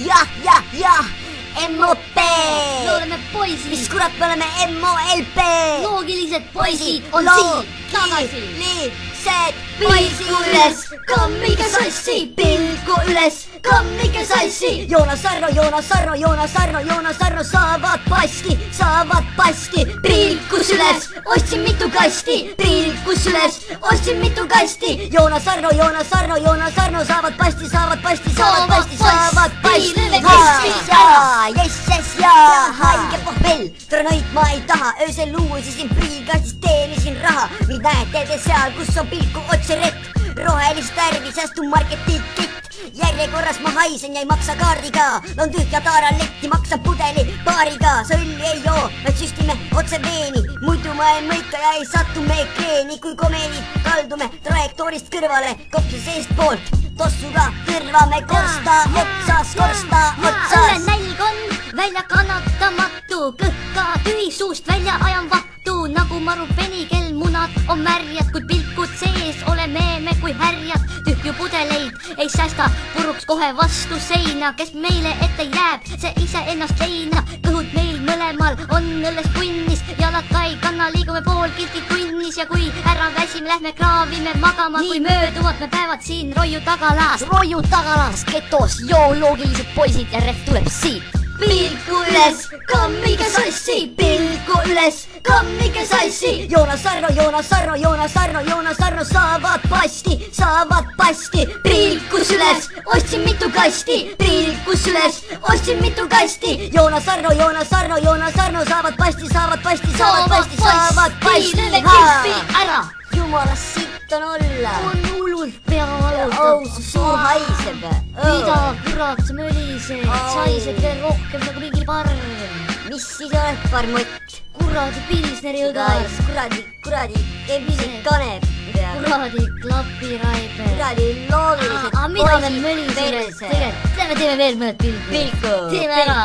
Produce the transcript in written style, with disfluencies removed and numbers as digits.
jah, MOP! Me oleme poisid! Mis kurat, me oleme MOLP! Loogilised poisid on siin tagasi! Liilised pilgu üles, kammige sassi! Pilgu üles, kammige sassi! Joonas Arno saavad pasti! Pilkus üles, ostsin mitu kasti! Pilkus üles, ostsin mitu kasti! Joonas Arno saavad pasti! Jaa, haige pohvell, tronoid ma ei taha, öösel luusisin priikastist teenisin raha. Mind näete te seal, kus on pilku otsirett, rohelist värvi säästu marketi kitt. Järjekorras ma haisen ja ei maksa kaardiga, loon tühja taaraletti, maksan pudeli paariga. Sa õlli ei joo, vaid süstime otse veeni, muidu ma ei mõika ja ei satu me kreeni. Kui komeenid kaldume trajektoorist kõrvale, kopsa seestpoolt, tossuga kõrvame korsta otsas. Õlle nälg on välja kannatamatu, kõhka tühi suust välja ajan vattu. Nagu maru penikell, munad on märjad, kui pilkud sees oleme me kui härjad. Tühju pudeleid ei säästa, puruks kohe vastu seina. Kes meile ette jääb, see ise ennast leinab. Kõhud meil mõlemal on õlles punnis, jalad ka ei kanna, liigume pool kilti tunnis. Ja kui ära väsime, lähme kraavime magama, kui mööduvad me päevad siin Roiu tagalas getos, joo loogilised poisid ja ref tuleb siit. Pilku üles, kammige sassi! Pilku üles, kammige sassi! Joonas Arno saavad pasti! Pilkus üles, ostsin mitu kasti! Pilkus üles, ostsin mitu kasti! Joonas Arno saavad pasti! Ära! Jumala sitt on olla! On hullult pea valutab! Su suu haiseb! Mida kurat sa mölised? Saised veel rohkem nagu mingi parm! Mis siis oled parmott? Kuradi pilsneri õgas! Kuradi emsik kanep! Kuradi klapiraibe! Kuradi loogilised mida me mölised? Lähme teeme veel mõned pilku! Pilku! Teeme ära!